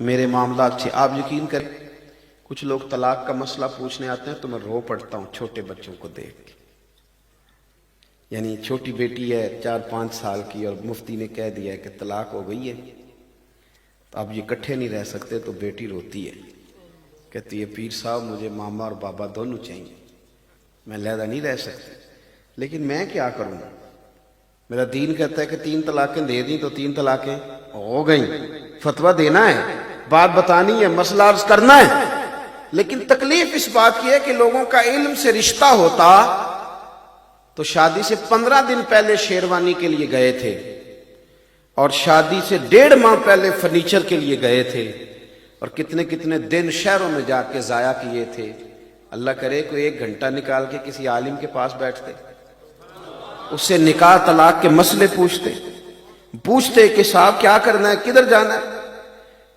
میرے معاملات سے آپ یقین کریں کچھ لوگ طلاق کا مسئلہ پوچھنے آتے ہیں تو میں رو پڑتا ہوں چھوٹے بچوں کو دیکھ کے. یعنی چھوٹی بیٹی ہے 4-5 سال کی اور مفتی نے کہہ دیا ہے کہ طلاق ہو گئی ہے تو اب یہ اکٹھے نہیں رہ سکتے تو بیٹی روتی ہے, کہتی ہے پیر صاحب مجھے ماما اور بابا دونوں چاہیے, میں علیحدہ نہیں رہ سکتی. لیکن میں کیا کروں, میرا دین کہتا ہے کہ 3 طلاقیں دے دیں تو 3 طلاقیں ہو گئیں, فتویٰ دینا ہے, بات بتانی ہے, مسئلہ عرض کرنا ہے. لیکن تکلیف اس بات کی ہے کہ لوگوں کا علم سے رشتہ ہوتا تو شادی سے 15 دن پہلے شیروانی کے لیے گئے تھے اور شادی سے 1.5 ماہ پہلے فرنیچر کے لیے گئے تھے اور کتنے کتنے دن شہروں میں جا کے ضائع کیے تھے. اللہ کرے کوئی 1 گھنٹہ نکال کے کسی عالم کے پاس بیٹھتے, اس سے نکاح طلاق کے مسئلے پوچھتے کہ صاحب کیا کرنا ہے, کدھر جانا ہے.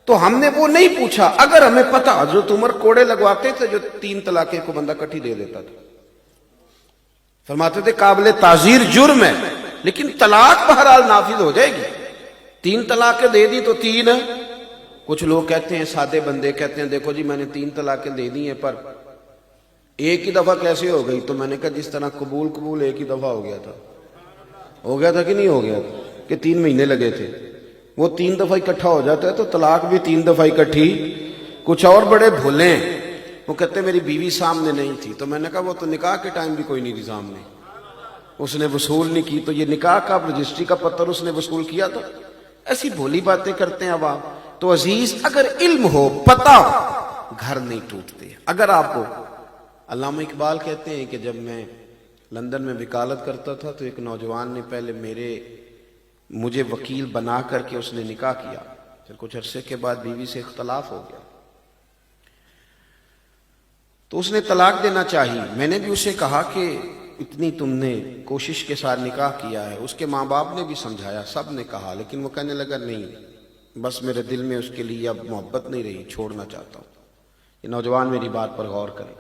تو ہم نے وہ نہیں پوچھا. اگر ہمیں پتا حضرت عمر کوڑے لگواتے تھے جو 3 طلاقیں کو بندہ کٹھی دے دیتا تھا, فرماتے تھے قابل تعزیر جرم ہے لیکن طلاق بہرحال نافذ ہو جائے گی. 3 طلاقیں دے دی تو 3. کچھ لوگ کہتے ہیں, سادے بندے کہتے ہیں دیکھو جی میں نے 3 طلاقیں دے دی ہیں پر ایک ہی دفعہ کیسے ہو گئی. تو میں نے کہا جس طرح قبول ایک ہی دفعہ ہو گیا تھا کہ نہیں ہو گیا تھا کہ 3 مہینے لگے تھے, وہ 3 دفعہ اکٹھا ہو جاتا ہے تو طلاق بھی 3 دفعہ اکٹھی. کچھ اور بڑے بھولے ہیں, وہ کہتے ہیں میری بیوی سامنے نہیں تھی. تو میں نے کہا وہ تو نکاح کے ٹائم بھی کوئی نہیں تھی سامنے, اس نے وصول نہیں کی, تو یہ نکاح کا رجسٹری کا پتر اس نے وصول کیا تھا. ایسی بھولی باتیں کرتے ہیں عوام. تو عزیز اگر علم ہو, پتہ ہو, گھر نہیں ٹوٹتے. اگر آپ کو, علامہ اقبال کہتے ہیں کہ جب میں لندن میں وکالت کرتا تھا تو ایک نوجوان نے پہلے مجھے وکیل بنا کر کے اس نے نکاح کیا, پھر کچھ عرصے کے بعد بیوی سے اختلاف ہو گیا تو اس نے طلاق دینا چاہی. میں نے بھی اسے کہا کہ اتنی تم نے کوشش کے ساتھ نکاح کیا ہے, اس کے ماں باپ نے بھی سمجھایا, سب نے کہا, لیکن وہ کہنے لگا نہیں, بس میرے دل میں اس کے لیے اب محبت نہیں رہی, چھوڑنا چاہتا ہوں. یہ نوجوان میری بات پر غور کریں,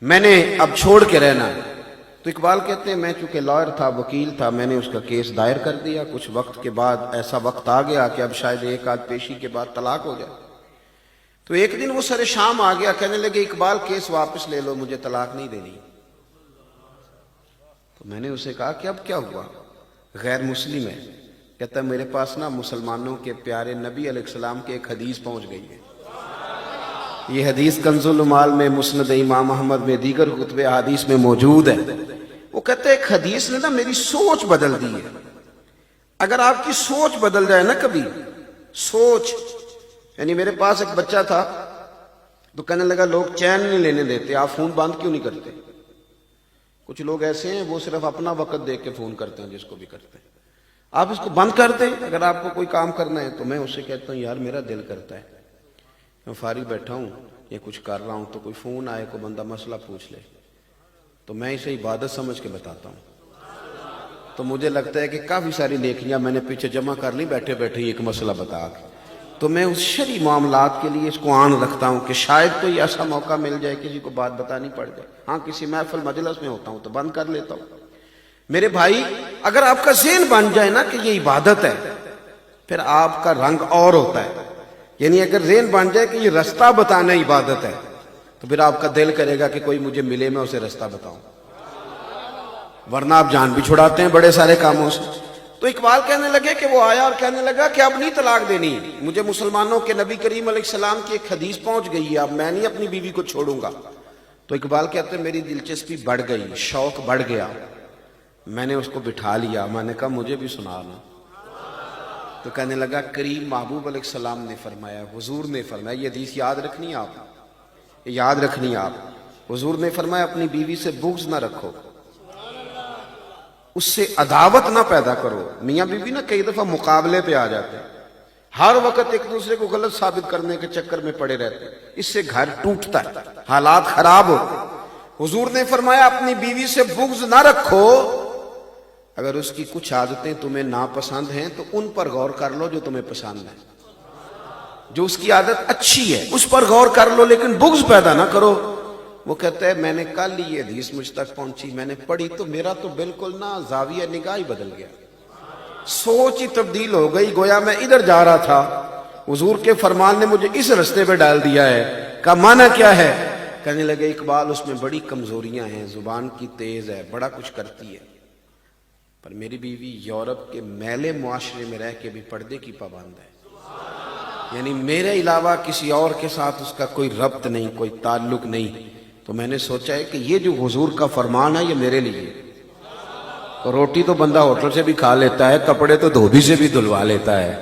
میں نے اب چھوڑ کے رہنا ہے. تو اقبال کہتے ہیں میں چونکہ لائر تھا, وکیل تھا, میں نے اس کا کیس دائر کر دیا. کچھ وقت کے بعد ایسا وقت آ گیا کہ اب شاید 1 آدھ پیشی کے بعد طلاق ہو جائے. تو ایک دن وہ سر شام آ گیا, کہنے لگے اقبال کیس واپس لے لو, مجھے طلاق نہیں دینی. تو میں نے اسے کہا کہ اب کیا ہوا, غیر مسلم ہے. کہتا ہے میرے پاس نا مسلمانوں کے پیارے نبی علیہ السلام کی ایک حدیث پہنچ گئی ہے. یہ حدیث کنز العمال میں, مسند امام احمد میں, دیگر کتب احادیث میں موجود ہے. وہ کہتے ہیں ایک حدیث نے نا میری سوچ بدل دی ہے. اگر آپ کی سوچ بدل جائے نا کبھی, سوچ, یعنی میرے پاس ایک بچہ تھا تو کہنے لگا لوگ چین نہیں لینے دیتے, آپ فون بند کیوں نہیں کرتے. کچھ لوگ ایسے ہیں وہ صرف اپنا وقت دیکھ کے فون کرتے ہیں, جس کو بھی کرتے ہیں. آپ اس کو بند کر دیں. اگر آپ کو کوئی کام کرنا ہے تو میں اسے کہتا ہوں یار میرا دل کرتا ہے میں فارغ بیٹھا ہوں یا کچھ کر رہا ہوں تو کوئی فون آئے, کوئی بندہ مسئلہ پوچھ لے تو میں اسے عبادت سمجھ کے بتاتا ہوں. تو مجھے لگتا ہے کہ کافی ساری نیکیاں میں نے پیچھے جمع کر لی بیٹھے بیٹھے ایک مسئلہ بتا کے. تو میں اس شرعی معاملات کے لیے اس کو آن رکھتا ہوں کہ شاید کوئی ایسا موقع مل جائے کسی کو بات بتانی پڑ جائے. ہاں کسی محفل مجلس میں ہوتا ہوں تو بند کر لیتا ہوں. میرے بھائی اگر آپ کا ذہن بن جائے نا کہ یہ عبادت ہے, پھر آپ کا رنگ اور ہوتا ہے. یعنی اگر ذہن بن جائے کہ یہ رستہ بتانا عبادت ہے تو پھر آپ کا دل کرے گا کہ کوئی مجھے ملے میں اسے رستہ بتاؤں, ورنہ آپ جان بھی چھڑاتے ہیں بڑے سارے کاموں سے. تو اقبال کہنے لگے کہ وہ آیا اور کہنے لگا کہ اب نہیں طلاق دینی, مجھے مسلمانوں کے نبی کریم علیہ السلام کی ایک حدیث پہنچ گئی ہے, اب میں نہیں اپنی بیوی کو چھوڑوں گا. تو اقبال کہتے ہیں میری دلچسپی بڑھ گئی, شوق بڑھ گیا, میں نے اس کو بٹھا لیا, میں نے کہا مجھے بھی سنانا. تو کہنے لگا کریم محبوب علیہ السلام نے فرمایا, حضور نے فرمایا, یہ حدیث یاد رکھنی ہے آپ, یاد رکھنی ہے آپ. حضور نے فرمایا اپنی بیوی سے بغض نہ رکھو, اس سے عداوت نہ پیدا کرو. میاں بیوی نا کئی دفعہ مقابلے پہ آ جاتے ہیں, ہر وقت ایک دوسرے کو غلط ثابت کرنے کے چکر میں پڑے رہتے ہیں, اس سے گھر ٹوٹتا ہے, حالات خراب ہوتے ہیں. حضور نے فرمایا اپنی بیوی سے بغض نہ رکھو, اگر اس کی کچھ عادتیں تمہیں ناپسند ہیں تو ان پر غور کر لو جو تمہیں پسند ہے. جو اس کی عادت اچھی ہے اس پر غور کر لو, لیکن بغض پیدا نہ کرو. وہ کہتا ہے میں نے کل یہ حدیث مجھ تک پہنچی, میں نے پڑھی تو میرا تو بالکل نا زاویہ نگاہ ہی بدل گیا, سوچ ہی تبدیل ہو گئی. گویا میں ادھر جا رہا تھا حضور کے فرمان نے مجھے اس رستے پہ ڈال دیا ہے. کا معنی کیا ہے؟ کہنے لگے اقبال اس میں بڑی کمزوریاں ہیں، زبان کی تیز ہے، بڑا کچھ کرتی ہے، پر میری بیوی یورپ کے میلے معاشرے میں رہ کے بھی پردے کی پابند ہے، یعنی میرے علاوہ کسی اور کے ساتھ اس کا کوئی ربط نہیں، کوئی تعلق نہیں. تو میں نے سوچا ہے کہ یہ جو حضور کا فرمان ہے یہ میرے لیے. روٹی تو بندہ ہوٹل سے بھی کھا لیتا ہے، کپڑے تو دھوبی سے بھی دھلوا لیتا ہے،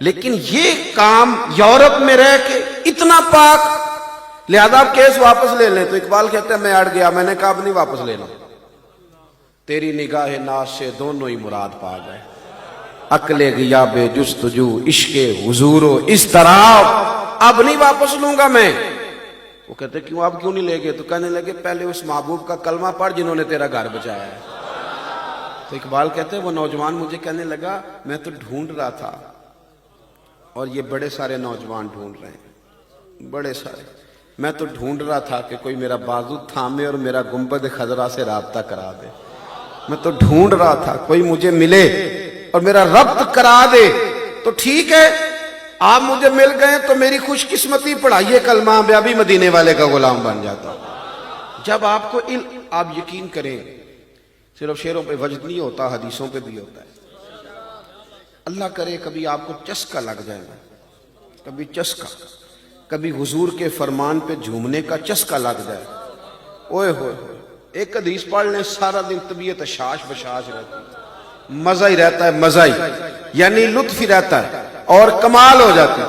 لیکن یہ کام یورپ میں رہ کے اتنا پاک، لہذا آپ کیس واپس لے لیں. تو اقبال کہتا ہے میں اڑ گیا، میں نے کہا اب نہیں واپس لینا، تیری نگاہ ناز سے دونوں ہی مراد پا گئے. عقل غیاب جستجو عشق حضور و اضطراب، اب نہیں واپس لوں گا میں. وہ کہتے کیوں، آپ کیوں نہیں لے گئے؟ تو کہنے لگے پہلے اس محبوب کا کلمہ پڑھ جنہوں نے تیرا گھر بچایا ہے. تو اقبال کہتے ہیں وہ نوجوان مجھے کہنے لگا میں تو ڈھونڈ رہا تھا، اور یہ بڑے سارے نوجوان ڈھونڈ رہے ہیں، بڑے سارے. میں تو ڈھونڈ رہا تھا کہ کوئی میرا بازو تھامے اور میرا گنبد خضرا سے رابطہ کرا دے. میں تو ڈھونڈ رہا تھا کوئی مجھے ملے اور میرا ربط کرا دے. تو ٹھیک ہے آپ مجھے مل گئے تو میری خوش قسمتی، پڑھائیے کلمہ میں ابھی مدینے والے کا غلام بن جاتا ہوں. جب آپ کو آپ یقین کریں صرف شعروں پہ وجد نہیں ہوتا، حدیثوں پہ بھی ہوتا ہے. اللہ کرے کبھی آپ کو چسکا لگ جائے گا، کبھی چسکا، کبھی حضور کے فرمان پہ جھومنے کا چسکا لگ جائے. اوئے ہوئے ایک حدیث پڑھ لیں سارا دن طبیعت شاش بشاش رہتی ہے، مزہ ہی رہتا ہے، مزہ ہی یعنی لطف ہی رہتا ہے اور کمال ہو جاتی ہے.